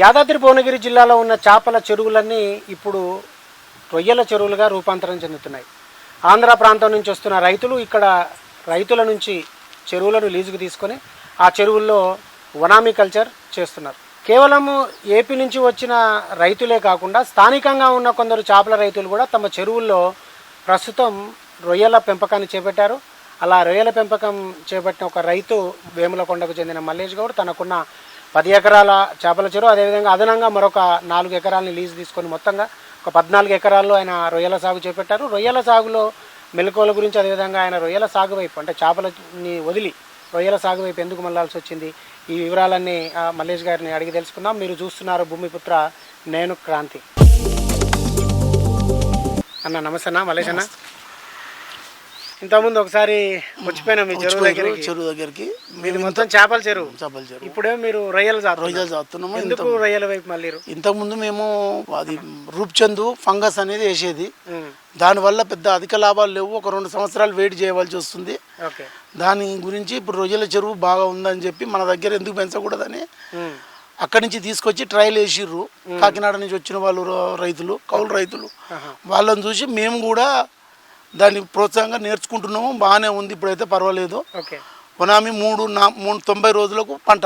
యాదాద్రి భువనగిరి జిల్లాలో ఉన్న చేపల చెరువులన్నీ ఇప్పుడు రొయ్యల చెరువులుగా రూపాంతరం చెందుతున్నాయి. ఆంధ్ర ప్రాంతం నుంచి వస్తున్న రైతులు ఇక్కడ రైతుల నుంచి చెరువులను లీజుకు తీసుకొని ఆ చెరువుల్లో వనామీ కల్చర్ చేస్తున్నారు. కేవలము ఏపీ నుంచి వచ్చిన రైతులే కాకుండా స్థానికంగా ఉన్న కొందరు చేపల రైతులు కూడా తమ చెరువుల్లో ప్రస్తుతం రొయ్యల పెంపకాన్ని చేపట్టారు. అలా రొయ్యల పెంపకం చేపట్టిన ఒక రైతు వేములకొండకు చెందిన మల్లేష్ గౌడ్ తనకున్న 10 ఎకరాల చేపల చెరువు, అదేవిధంగా అదనంగా మరొక 4 ఎకరాలని లీజు తీసుకొని మొత్తంగా ఒక 14 ఎకరాల్లో ఆయన రొయ్యల సాగు చేపట్టారు. రొయ్యల సాగులో మెలకువల గురించి, అదేవిధంగా ఆయన రొయ్యల సాగు వైపు అంటే చేపలని వదిలి రొయ్యల సాగు వైపు ఎందుకు మళ్ళాల్సి వచ్చింది, ఈ వివరాలన్నీ మల్లేష్ గారిని అడిగి తెలుసుకుందాం. మీరు చూస్తున్నారు భూమిపుత్ర, నేను క్రాంతి. అన్న నమస్తే అన్న. మల్లేష్ అన్న, ఇంతకుముందు ఒకసారి వచ్చిపోయినా మీ చెరువు దగ్గరికి. మీది మొత్తం చేపల చెరువు. ఇప్పుడేమో మీరు రొయ్యలు చేస్తున్నాము. ఎందుకు రొయ్యల వైపు మళ్ళీ? ఇంతకుముందు మేము అది రూప్చందు ఫంగస్ అనేది వేసేది, దానివల్ల పెద్ద అధిక లాభాలు లేవు. ఒక 2 సంవత్సరాలు వెయిట్ చేయవలసి వస్తుంది. దాని గురించి ఇప్పుడు రొయ్యల చెరువు బాగా ఉందని చెప్పి మన దగ్గర ఎందుకు పెంచకూడదని అక్కడి నుంచి తీసుకొచ్చి ట్రయల్ వేసిర్రు. కాకినాడ నుంచి వచ్చిన వాళ్ళు రైతులు, కౌలు రైతులు, వాళ్ళని చూసి మేము కూడా దాన్ని ప్రోత్సాహంగా నేర్చుకుంటున్నాము. బాగానే ఉంది, ఇప్పుడైతే పర్వాలేదు. వనామి 90 రోజులకు పంట.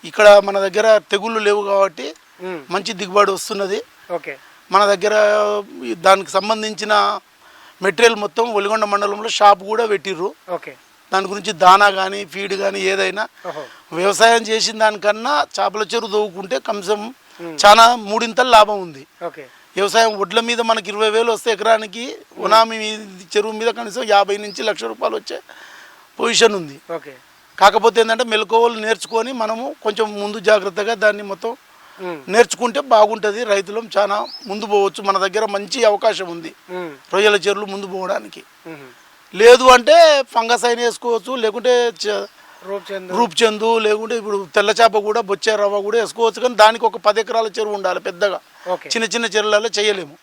ఇక్కడ మన దగ్గర తెగుళ్ళు లేవు కాబట్టి మంచి దిగుబడి వస్తున్నది. మన దగ్గర దానికి సంబంధించిన మెటీరియల్ మొత్తం ఒలిగొండ మండలంలో షాప్ కూడా పెట్టిర్రు. దాని గురించి దానా కానీ ఫీడ్ కానీ ఏదైనా వ్యవసాయం చేసిన దానికన్నా చేపల చెరువు తవ్వుకుంటే కనీసం చాలా 3 లాభం ఉంది. వ్యవసాయం వడ్ల మీద మనకి 20,000 వస్తే ఎకరానికి, వనామీ చెరువు మీద కనీసం 50 నుంచి 1,00,000 రూపాయలు వచ్చే పొజిషన్ ఉంది. కాకపోతే ఏంటంటే మెలకువలు నేర్చుకొని మనము కొంచెం ముందు జాగ్రత్తగా దాన్ని మొత్తం నేర్చుకుంటే బాగుంటుంది. రైతులం చాలా ముందు పోవచ్చు. మన దగ్గర మంచి అవకాశం ఉంది రొయ్యల చెరువులు ముందు పోవడానికి. లేదు అంటే ఫంగస్ అయినా వేసుకోవచ్చు, లేకుంటే రూప్చందు, లేకుంటే ఇప్పుడు తెల్ల చేప కూడా, బొచ్చే రవ్వ కూడా వేసుకోవచ్చు. కానీ దానికి ఒక 10 ఎకరాల చెరువు ఉండాలి పెద్దగా. చిన్న చిన్న చెరువులలో చేయలేము.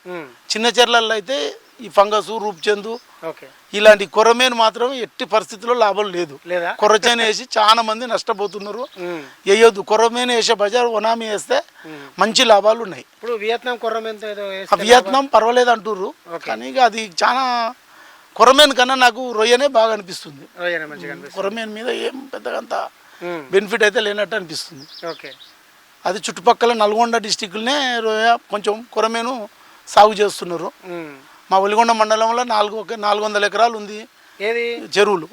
చిన్న చెరువులలో అయితే ఈ ఫంగస్, రూప్చందు, ఇలాంటి కొర్రమేను మాత్రం ఎట్టి పరిస్థితుల్లో లాభం లేదు. కొర్రచేను వేసి చాలా మంది నష్టపోతున్నారు. వేయొద్దు. కొర్రమేను వేసే బజార్ వనామీ వేస్తే మంచి లాభాలు ఉన్నాయి. ఇప్పుడు వియత్నాం పర్వాలేదు అంటుర్రు, కానీ అది చాలా కొర్రమేను కన్నా నాకు రొయ్యనే బాగా అనిపిస్తుంది. కొర్రమేను మీద ఏం పెద్దగా అంత బెనిఫిట్ అయితే లేనట్టు అనిపిస్తుంది. అది చుట్టుపక్కల నల్గొండ డిస్టిక్నే రొయ్య కొంచెం కొర్రమేను సాగు చేస్తున్నారు. మా ఒలిగొండ మండలంలో 400 ఎకరాలు ఉంది చెరువులు.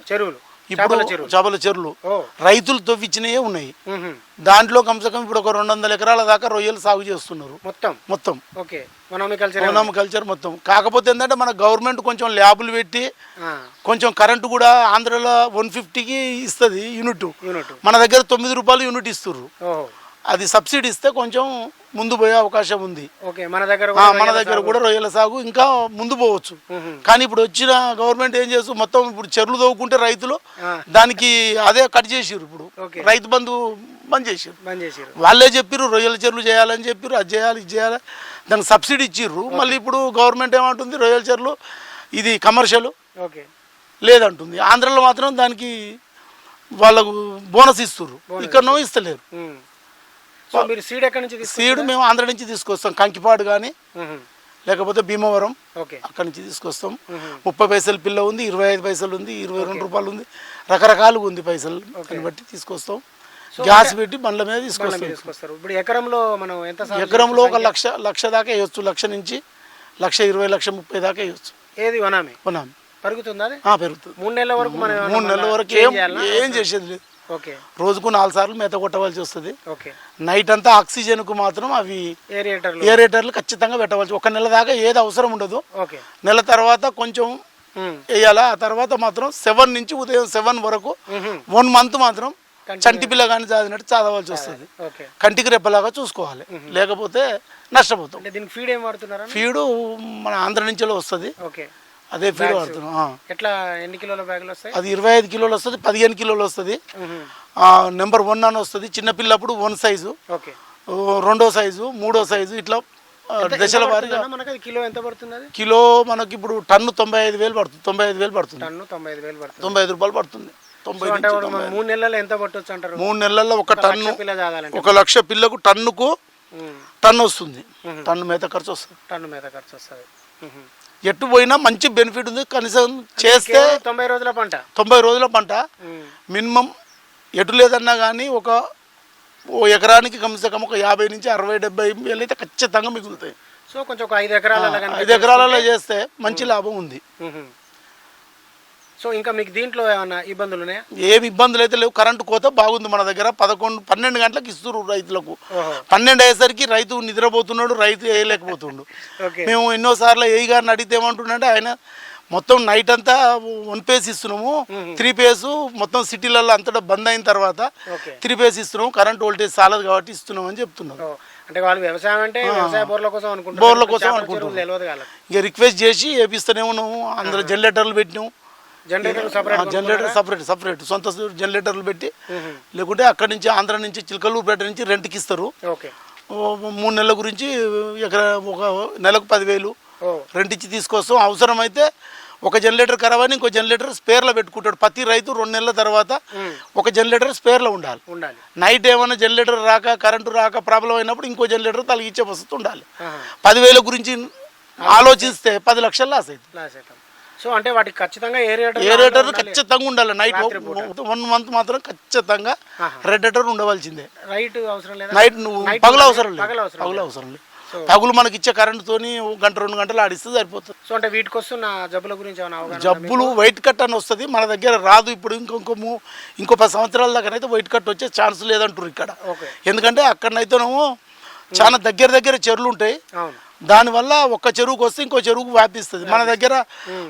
ఇప్పుడు చేపల చెరువులు రైతులు తవ్విచ్చినవే ఉన్నాయి. దాంట్లో కమ్సకం ఇప్పుడు ఒక 200 ఎకరాల దాకా రొయ్యలు సాగు చేస్తున్నారు మొత్తం వనామీ కల్చర్ మొత్తం. కాకపోతే ఏంటంటే మన గవర్నమెంట్ కొంచెం ల్యాబులు పెట్టి కొంచెం కరెంటు కూడా ఆంధ్రలో 150కి ఇస్తుంది యూనిట్. మన దగ్గర 9 రూపాయలు యూనిట్ ఇస్తున్నారు. అది సబ్సిడీ ఇస్తే కొంచెం ముందు పోయే అవకాశం ఉంది. మన దగ్గర కూడా రొయ్యల సాగు ఇంకా ముందు పోవచ్చు. కానీ ఇప్పుడు వచ్చిన గవర్నమెంట్ ఏం చేస్తూ మొత్తం ఇప్పుడు చెరువులు తవ్వుకుంటే రైతులు దానికి అదే కట్ చేసిర్రు. ఇప్పుడు రైతు బంధు బంద్ చేసిర్రు. వాళ్ళే చెప్పిర్రు రొయ్యల చెరువులు చేయాలని చెప్పిర్రు, అది చేయాలి ఇది చేయాలి, దానికి సబ్సిడీ ఇచ్చిర్రు. మళ్ళీ ఇప్పుడు గవర్నమెంట్ ఏమంటుంది, రొయ్యల చెరువులు ఇది కమర్షియల్ లేదంటుంది. ఆంధ్రలో మాత్రం దానికి వాళ్ళకు బోనస్ ఇస్తుర్రు, ఇక్కడ ఇస్తలేరు. సీడ్ మేము ఆంధ్ర నుంచి తీసుకొస్తాం. కంకిపాడు కానీ లేకపోతే భీమవరం అక్కడి నుంచి తీసుకొస్తాం. 30 పైసలు పిల్ల ఉంది, 25 పైసలు ఉంది, 22 రూపాయలు ఉంది, రకరకాలుగా ఉంది పైసలు. దాన్ని బట్టి తీసుకొస్తాం. గ్యాస్ పెట్టి బండ్ల మీద తీసుకొస్తారు. ఎకరంలో ఒక లక్ష దాకా వేయచ్చు. 1,00,000 నుంచి 1,20,000, 1,30,000 దాకా వేయచ్చు. వనామీ పెరుగుతుంది. 3 నెలల వరకు 3 నెలల వరకు ఏం చేసేది లేదు. రోజుకు 4 సార్లు మేత కొట్టవలసి వస్తుంది. నైట్ అంతా ఆక్సిజన్ కు మాత్రం అవి ఏరేటర్లు ఖచ్చితంగా పెట్టవలసి. 1 నెల దాకా ఏది అవసరం ఉండదు. నెల తర్వాత కొంచెం వేయాలా. ఆ తర్వాత మాత్రం 7 నుంచి ఉదయం 7 వరకు 1 మంత్ మాత్రం చంటి పిల్ల కానీ చదివినట్టు చదవాల్సి వస్తుంది. కంటికి రెప్పలాగా చూసుకోవాలి, లేకపోతే నష్టపోతాం. ఫీడు మన ఆంధ్ర నుంచి వస్తుంది. అదే ఫీడ్ వాడుతున్నాం. ఎన్ని కిలోల బ్యాగులు వస్తాయి? అది 25 కిలోలు వస్తుంది, 15 కిలోలు వస్తుంది. నెంబర్ 1 అని వస్తుంది. చిన్నపిల్లప్పుడు 1 సైజు, 2వ సైజు, 3వ సైజు, ఇట్లా దశల వారీగా. కిలో ఎంత పడుతుంది? కిలో మనకి ఇప్పుడు టన్ను 95,000 పడుతుంది. 95,000 పడుతుంది. 95 రూపాయలు పడుతుంది. 90 అంటే నుంచి వాడు మన 3 నెలల్లో ఎంత పట్టొచ్చు అంటారు? 3 నెలల్లో ఒక టన్ను, పిల్ల చాదాలంటే 1 లక్ష పిల్లకు టన్నుకు టన్ను వస్తుంది. టన్ను మేత ఖర్చు వస్తుంది. టన్ను మీద ఖర్చు వస్తుంది. ఎట్టు పోయినా మంచి బెనిఫిట్ ఉంది. కనీసం చేస్తే 90 రోజుల పంట, 90 రోజుల పంట మినిమం ఎటు లేదన్నా కానీ ఓ ఎకరానికి కనీసం ఒక 50 నుంచి 60-70 వేలు అయితే ఖచ్చితంగా మిగులుతాయి. సో కొంచెం ఒక 5 ఎకరాలలో 5 ఎకరాలలో చేస్తే మంచి లాభం ఉంది. సో ఇంకా మీకు దీంట్లో ఏమన్నా ఇబ్బందులు ఉన్నాయా? ఏమి ఇబ్బందులు అయితే లేవు. కరెంటు కోత బాగుంది మన దగ్గర. 11-12 గంటలకు ఇస్తున్నారు రైతులకు. 12 అయ్యేసరికి రైతు నిద్రపోతున్నాడు, రైతు వేయలేకపోతుండు. మేము ఎన్నోసార్లు ఏఈ గారిని అడిగితే ఏమంటుండే ఆయన, మొత్తం నైట్ అంతా 1 phase ఇస్తున్నాము, 3 phase మొత్తం సిటీలలో అంతటా బంద్ అయిన తర్వాత 3 phase ఇస్తున్నాము, కరెంట్ వోల్టేజ్ చాలదు కాబట్టి ఇస్తున్నాం అని చెప్తున్నారు. అంటే వాళ్ళు వ్యవసాయం అంటే వ్యవసాయ బోర్ల కోసం అనుకుంటారు, బోర్ల కోసం అనుకుంటున్నాం. తెలియదు వాళ్ళకి. ఇక రిక్వెస్ట్ చేసి వేపిస్తూనే ఉన్నాము. అందరూ జనరేటర్లు పెట్టినాము. జనరేటర్ సపరేట్ సొంత జనరేటర్లు పెట్టి, లేకుంటే అక్కడి నుంచి ఆంధ్ర నుంచి చిలకలూరుపేట నుంచి రెంట్కి ఇస్తారు. 3 నెలల గురించి ఒక నెలకు 10,000 రెంట్ ఇచ్చి తీసుకొస్తాం. అవసరమైతే ఒక జనరేటర్ ఖరాబ్ అని ఇంకో జనరేటర్ స్పేర్లో పెట్టుకుంటాడు. ప్రతి రైతు 2 నెలల తర్వాత ఒక జనరేటర్ స్పేర్లో ఉండాలి. నైట్ ఏమైనా జనరేటర్ రాక, కరెంటు రాక ప్రాబ్లం అయినప్పుడు ఇంకో జనరేటర్ తలిగించే వసతి ఉండాలి. 10,000 గురించి ఆలోచిస్తే 10 లక్షలు లాస్ అవుతుంది. సో అంటే వాటికి ఖచ్చితంగా ఏరేటర్ ఖచ్చితంగా ఉండాలి. నైట్ 1 month మాత్రం ఖచ్చితంగా రేడియేటర్ ఉండవలసిందే. నైట్ పగలు అవసరం లేదు. పగులు మనకి ఇచ్చే కరెంటుతోని 1-2 గంటలు ఆడిస్తే సరిపోతుంది. సో అంటే వీటికి వస్తున్న జబ్బుల గురించి జబ్బులు వైట్ కట్ అని వస్తుంది, మన దగ్గర రాదు. ఇప్పుడు ఇంకో 10 సంవత్సరాల దాకానైతే వైట్ కట్ వచ్చే ఛాన్స్ లేదంటారు ఇక్కడ. ఎందుకంటే అక్కడనైతేనేమో చాలా దగ్గర చెరువులు ఉంటాయి. దానివల్ల ఒక చెరువుకు వస్తే ఇంకో చెరువుకు వ్యాపిస్తుంది. మన దగ్గర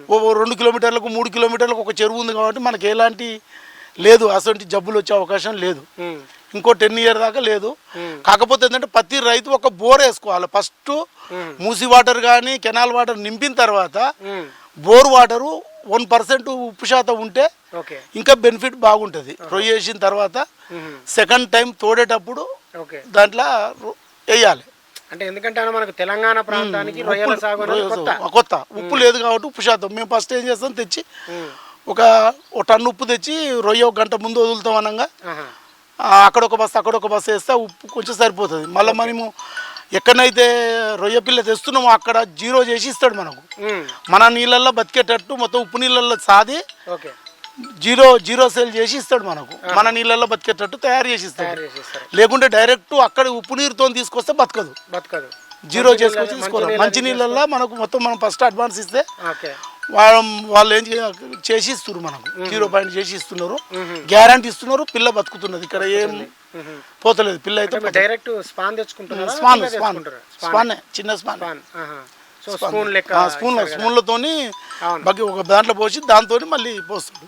2 కిలోమీటర్లకు 3 కిలోమీటర్లకు ఒక చెరువు ఉంది కాబట్టి మనకి ఎలాంటి లేదు, అసలు జబ్బులు వచ్చే అవకాశం లేదు. ఇంకో 10 years దాకా లేదు. కాకపోతే ఏంటంటే ప్రతి రైతు ఒక బోర్ వేసుకోవాలి. ఫస్ట్ మూసి వాటర్ కానీ కెనాల్ వాటర్ నింపిన తర్వాత బోర్ వాటరు 1% ఉప్పు శాతం ఉంటే ఇంకా బెనిఫిట్ బాగుంటుంది. రొయ్య వేసిన తర్వాత సెకండ్ టైం తోడేటప్పుడు దాంట్లో వేయాలి. అంటే ఎందుకంటే మనకు తెలంగాణ ప్రాంతానికి రొయ్యల సాగు కొత్త ఉప్పు లేదు కాబట్టి ఉప్పు శాతం మేము ఫస్ట్ ఏం చేస్తాం, తెచ్చి ఒక టన్ను ఉప్పు తెచ్చి రొయ్య 1 గంట ముందు వదులుతాం అనగా అక్కడ ఒక బస్తా వేస్తే ఉప్పు కొంచెం సరిపోతుంది. మళ్ళీ మనము ఎక్కడైతే రొయ్య పిల్ల తెస్తున్నామో అక్కడ 0 చేసి ఇస్తాడు మనకు. మన నీళ్ళల్లో బతికేటట్టు మొత్తం ఉప్పు నీళ్ళల్లో సాది జీరో సేల్ చేసి ఇస్తాడు మనకు. మన నీళ్ళల్లో బతికేటట్టు తయారు చేసి ఇస్తాడు. లేకుంటే డైరెక్ట్ అక్కడ ఉప్పు నీరుతో తీసుకొస్తే బతకదు. 0 చేసుకొచ్చి తీసుకోవాలి. మంచి నీళ్ళల్లో మనకు మొత్తం మనం ఫస్ట్ అడ్వాన్స్ ఇస్తే వాళ్ళు ఏం చేసి ఇస్తున్నారు, మనకు 0 పాయింట్ చేసి ఇస్తున్నారు. గ్యారంటీ ఇస్తున్నారు. పిల్ల బతుకుతున్నది. ఇక్కడ ఏం పోతలేదు. పిల్ల అయితే డైరెక్ట్ స్పాన్ తెచ్చుకుంటున్నారు. స్పాన్ చిన్న స్పాన్ స్పూన్లతోని ఒక దాంట్లో పోసి దాంతో మళ్ళీ పోస్తాడు.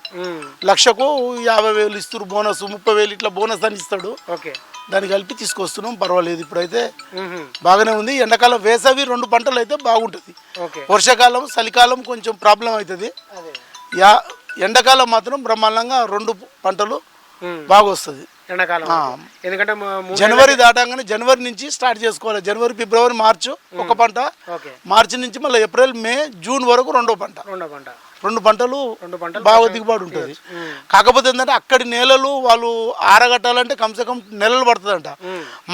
1,00,000కు 50,000 ఇస్తారు బోనస్, 30,000 ఇట్లా బోనస్ అని ఇస్తాడు. దాన్ని కలిపి తీసుకొస్తున్నాం. పర్వాలేదు, ఇప్పుడైతే బాగానే ఉంది. ఎండాకాలం వేసవి 2 పంటలు అయితే బాగుంటుంది. వర్షాకాలం చలికాలం కొంచెం ప్రాబ్లం అవుతుంది. ఎండాకాలం మాత్రం బ్రహ్మాండంగా 2 పంటలు బాగా వస్తుంది. ఎందుకంటే జనవరి దాటంగానే జనవరి నుంచి స్టార్ట్ చేసుకోవాలి. జనవరి, ఫిబ్రవరి, మార్చి ఒక పంట, మార్చి నుంచి మళ్ళీ ఏప్రిల్, మే, జూన్ వరకు 2వ పంట. 2 పంటలు బాగా దిగుబడి ఉంటుంది. కాకపోతే ఏంటంటే అక్కడి నేలలు వాళ్ళు ఆరగట్టాలంటే కమ్సే నెలలు పడుతుందంట.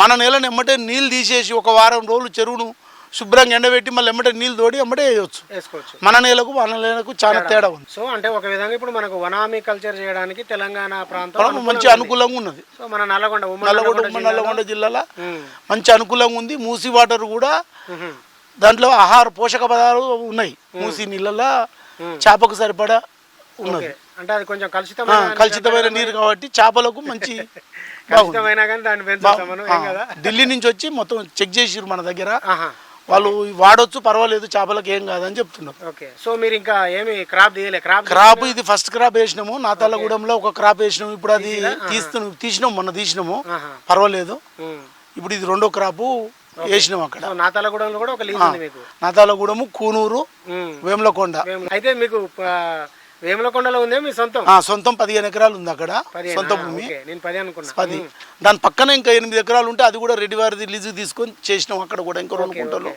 మన నేలను ఎమ్మటే నీళ్ళు తీసేసి 1 వారం రోజులు చెరువును శుభ్రంగా ఎండబెట్టి మళ్ళీ ఎమ్మటే నీళ్ళు తోడి ఎమ్మటే వేసుకోవచ్చు. మన నేలకు చాలా తేడా ఉంది. సో అంటే ఒక విధంగా ఇప్పుడు మనకు వనామీ కల్చర్ చేయడానికి తెలంగాణ ప్రాంతం మంచి అనుకూలంగా ఉన్నది. సో మన నల్లగొండ జిల్లాలో మంచి అనుకూలంగా ఉంది. మూసి వాటర్ కూడా దాంట్లో ఆహార పోషక పదార్థాలు ఉన్నాయి. మూసి నీళ్ళలో చేపకు సరిపడా ఉన్నది. అంటే అది కొంచెం కలుషితమైన నీరు కాబట్టి చేపలకు మంచి ఢిల్లీ నుంచి వచ్చి మొత్తం చెక్ చేసిరు మన దగ్గర. వాళ్ళు వాడొచ్చు, పర్వాలేదు, చేపలకు ఏం కాదని చెప్తున్నారు. సో మీరు ఇంకా ఏమి క్రాప్ ఇది ఫస్ట్ క్రాప్ వేసినాము. నాతాలగూడెంలో ఒక క్రాప్ వేసినాము. ఇప్పుడు అది తీసినాము, మొన్న తీసినాము, పర్వాలేదు. ఇప్పుడు ఇది 2వ క్రాప్ వేసినాము. అక్కడ నాతాలగూడెంలో కూడా ఒక లీజ్ ఉంది మీకు. నాతాలగూడెము, కూనూరు, వేములకొండ. అయితే మీకు వేములకొండలో ఉందే మీ సొంతం? సొంతం 15 ఎకరాలు ఉంది అక్కడ సొంత భూమి. నేను 10 అనుకున్నా. 10. దాని పక్కన ఇంకా 8 ఎకరాలు ఉంటే అది కూడా రెడ్డి వారిది లీజు తీసుకొని చేసినాం. అక్కడ కూడా ఇంకా 2 గుంటలు.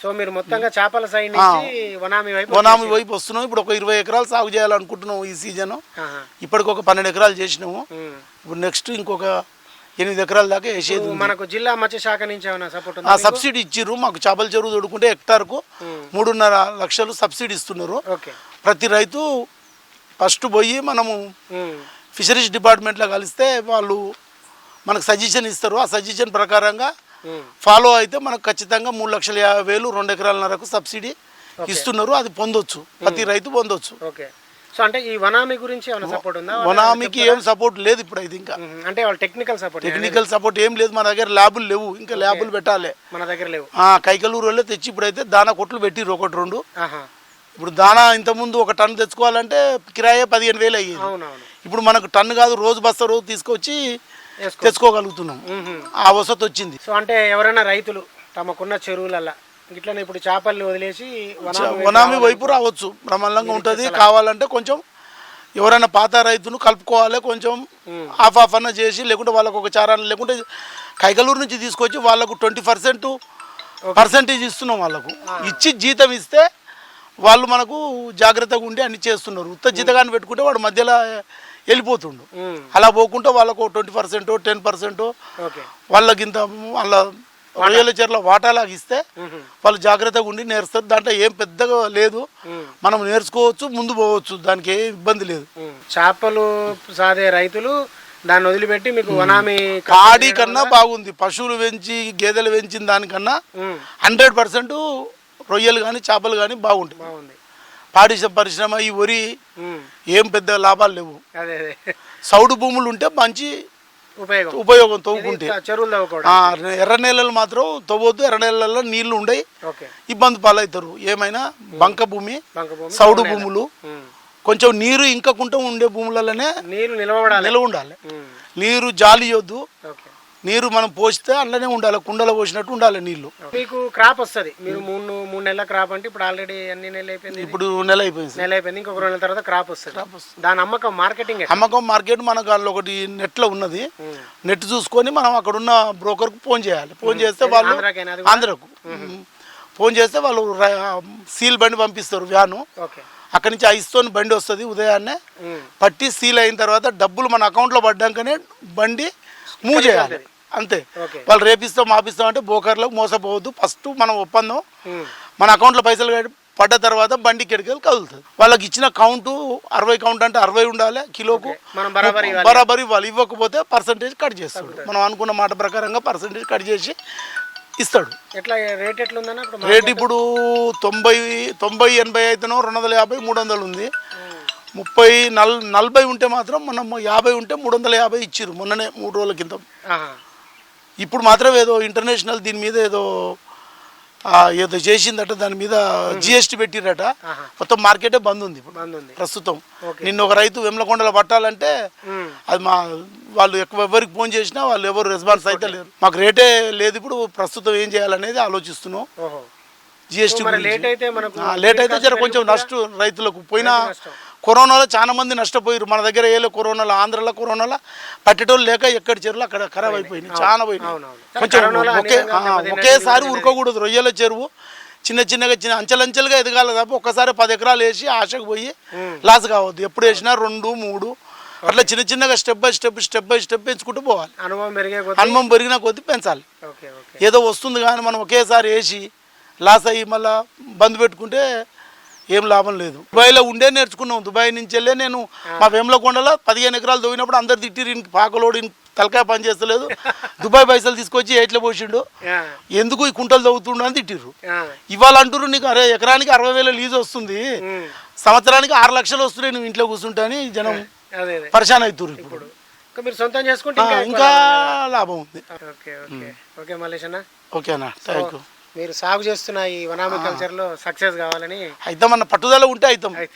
సో సో మీరు మొత్తంగా చేపల సైడ్ నుంచి వనామి వైపు వనామి వైపు వస్తున్నాం. ఇప్పుడు ఒక 20 ఎకరాలు సాగు చేయాలనుకుంటున్నాం ఈ సీజన్. ఆహా. ఇప్పటికి ఒక 12 ఎకరాలు చేసినాము. ఉమ్. ఇప్పుడు నెక్స్ట్ ఇంకొక 8 ఎకరాల దాకా వేసేది ఉంది. మనకు జిల్లా మత్స్య శాఖ నుంచి ఏమైనా సపోర్ట్ ఆ సబ్సిడీ ఇచ్చిర్రు మాకు. చేపల చెరువు తోడుకుంటే హెక్టార్కు 3.5 లక్షలు సబ్సిడీ ఇస్తున్నారు. ఓకే. ప్రతి రైతు ఫస్ట్ పోయి మనము ఫిషరీస్ డిపార్ట్మెంట్లో కలిస్తే వాళ్ళు మనకు సజెషన్ ఇస్తారు. ఆ సజెషన్ ప్రకారంగా ఫాలో అయితే మనకు ఖచ్చితంగా 3,50,000 2 ఎకరాలన్నరకు సబ్సిడీ ఇస్తున్నారు. అది పొందొచ్చు, ప్రతి రైతు పొందొచ్చు. ఓకే. సో అంటే ఈ వనామి గురించి ఏమైనా సపోర్ట్ ఉందా? వనామికి ఏం సపోర్ట్ లేదు ఇప్పుడు. అయితే ఇంకా అంటే వాళ్ళు టెక్నికల్ సపోర్ట్ ఏం లేదు. మన దగ్గర ల్యాబులు లేవు, ఇంకా ల్యాబులు పెట్టాలి. మన దగ్గర లేవు. కైకలూరు వాళ్ళే తెచ్చి ఇప్పుడైతే దానా కొట్లు పెట్టిర్రు 1-2. ఆహా. ఇప్పుడు దానా ఇంతకుముందు ఒక టన్ను తెచ్చుకోవాలంటే కిరాయే 15,000 అయ్యేది. అవునవును. ఇప్పుడు మనకు టన్ను కాదు, రోజు బస్తా రోజు తీసుకొచ్చి తెచ్చుకోగలుగుతున్నాం. ఆ వసతి వచ్చింది. సో అంటే ఎవరైనా రైతులు తమకున్న చెరువులల్లా ఇట్లనే ఇప్పుడు చేపల్ని వదిలేసి వనామి వైపు రావచ్చు, బ్రహ్మాండంగా ఉంటుంది. కావాలంటే కొంచెం ఎవరైనా పాత రైతును కలుపుకోవాలి, కొంచెం ఆఫ్ అన్న చేసి, లేకుంటే వాళ్ళకు ఒక చారాన్ని, లేకుంటే కైకలూరు నుంచి తీసుకొచ్చి వాళ్ళకు 20% ఇస్తున్నాం. వాళ్ళకు ఇచ్చి జీతం ఇస్తే వాళ్ళు మనకు జాగ్రత్తగా ఉండి అన్ని చేస్తున్నారు. ఉత్త జీతగాన్ని పెట్టుకుంటే వాడు మధ్యలో వెళ్ళిపోతుండు. అలా పోకుండా వాళ్ళకు 20% 10% వాళ్ళకి ఇంత వాళ్ళ రొయ్యల చెరువుల వాటాలాగా ఇస్తే వాళ్ళు జాగ్రత్తగా ఉండి నేర్స్తారు. దాంట్లో ఏం పెద్దగా లేదు, మనం నేర్చుకోవచ్చు, ముందు పోవచ్చు, దానికి ఏ ఇబ్బంది లేదు. చేపలు సాదే రైతులు దాన్ని వదిలిపెట్టి మీకు వనామి కాడి కన్నా బాగుంది. పశువులు పెంచి గేదెలు పెంచిన దానికన్నా 100% రొయ్యలు కానీ చేపలు కానీ బాగుంటాయి. పాడి పరిశ్రమ, ఈ వరి ఏం పెద్ద లాభాలు లేవు. సౌడు భూములు ఉంటే మంచి ఉపయోగం తవ్వుకుంటే. ఎర్ర నేలలు మాత్రం తవ్వద్దు. ఎర్ర నేలల్లో నీళ్లు ఉండయి, ఇబ్బంది పాలవుతారు. ఏమైనా బంక భూమి, సౌడు భూములు, కొంచెం నీరు ఇంకకుండా ఉండే భూములలోనే నిలవ ఉండాలి. నీరు జాలియొద్దు. నీరు మనం పోస్తే అందులోనే ఉండాలి, కుండలో పోసినట్టు ఉండాలి నీళ్లు. మీకు క్రాప్ వస్తుంది. మీరు 3 నెలల క్రాప్ అంటే ఇప్పుడు ఆల్రెడీ అన్ని నెలలు అయిపోయింది. ఇప్పుడు నెల అయిపోయింది. ఇంకొక 2 నెలల తర్వాత క్రాప్ వస్తుంది. దాని అమ్మకం మార్కెట్ మనకు అందులో ఒకటి నెట్లో ఉన్నది. నెట్ చూసుకొని మనం అక్కడ ఉన్న బ్రోకర్కు ఫోన్ చేయాలి. ఫోన్ చేస్తే వాళ్ళు ఆంధ్రకు ఫోన్ చేస్తే వాళ్ళు సీల్ బండి పంపిస్తారు, వ్యాను. అక్కడి నుంచి 5 టన్నుల బండి వస్తుంది. ఉదయాన్నే పట్టి సీల్ అయిన తర్వాత డబ్బులు మన అకౌంట్లో పడ్డాకనే బండి మూవ్ చేయాలి, అంతే. వాళ్ళు రేపిస్తాం మాపిస్తాం అంటే బ్రోకర్లకు మోసపోవద్దు. ఫస్ట్ మనం ఒప్పందం, మన అకౌంట్లో పైసలు పడ్డ తర్వాత బండి కెడికెళ్ళి కదులుతుంది. వాళ్ళకి ఇచ్చిన కౌంటు 60 కౌంట్ అంటే 60 ఉండాలి, కిలోకు బరాబరి ఇవ్వాలి. ఇవ్వకపోతే పర్సంటేజ్ కట్ చేస్తాడు. మనం అనుకున్న మాట ప్రకారంగా పర్సంటేజ్ కట్ చేసి ఇస్తాడు. రేట్ ఇప్పుడు 90-80 అయితేనో 250 300 ఉంది. 30-40 ఉంటే మాత్రం మనం 50 ఉంటే 350 ఇచ్చిర్రు మొన్ననే 3 రోజుల కింద. ఇప్పుడు మాత్రం ఏదో ఇంటర్నేషనల్ దీని మీద ఏదో చేసిందట, దాని మీద GST పెట్టిరట. మొత్తం మార్కెటే బంద్ ఉంది ఇప్పుడు ప్రస్తుతం. నిన్న ఒక రైతు వెమ్లకొండలో పట్టాలంటే అది వాళ్ళు ఎవరికి ఫోన్ చేసినా వాళ్ళు ఎవరు రెస్పాన్స్ అయితే లేరు. మాకు రేటే లేదు. ఇప్పుడు ప్రస్తుతం ఏం చేయాలనేది ఆలోచిస్తున్నాం. GST లేట్ అయితే జర కొంచెం నష్టం రైతులకు. పోయిన కరోనాలో చాలా మంది నష్టపోయారు. మన దగ్గర ఏలో కరోనాలో, ఆంధ్రలో కరోనాలో పట్టేటోళ్ళు లేక ఎక్కడి చెరువులు అక్కడ ఖరాబ్ అయిపోయినాయి, చాలా పోయినాయి. కొంచెం ఒకేసారి ఉరకకూడదు. రొయ్యల చెరువు చిన్నగా అంచెలంచెలుగా ఎదగాలి తప్ప ఒక్కసారి 10 ఎకరాలు వేసి ఆశకు పోయి లాస్ కావద్దు. ఎప్పుడు వేసినా 2-3 అట్లా చిన్నగా స్టెప్ బై స్టెప్ పెంచుకుంటూ పోవాలి. అనుభవం పెరిగిన కొద్దీ పెంచాలి. ఏదో వస్తుంది కానీ మనం ఒకేసారి వేసి లాస్ అయ్యి మళ్ళీ బంద్ పెట్టుకుంటే ఏం లాభం లేదు. దుబాయ్లో ఉండే నేర్చుకున్నాం. దుబాయ్ నుంచి వెళ్ళే నేను మా వేములకొండలో 15 ఎకరాలు తవ్వినప్పుడు అందరు తిట్టిరు, పాకలోడు తలకాయ పని చేస్తలేదు, దుబాయ్ పైసలు తీసుకొచ్చి ఎట్లా పోసిండు, ఎందుకు ఈ కుంటలు తవ్వుతుండు అని తిట్టిర్రు. ఇవాళ అంటారు నీకు అరే ఎకరానికి 60,000 లీజ్ వస్తుంది, సంవత్సరానికి 6 లక్షలు వస్తున్నాయి, నువ్వు ఇంట్లో కూర్చుంటా అని జనం పరిశాన్ అవుతున్నారు. ఇప్పుడు ఇంకా లాభం ఉంది. ఓకేనా, థ్యాంక్ యూ. మీరు సాగు చేస్తున్న ఈ వనామి కల్చర్లో సక్సెస్ కావాలని అయితే మన పట్టుదల ఉంటే అవుతాం.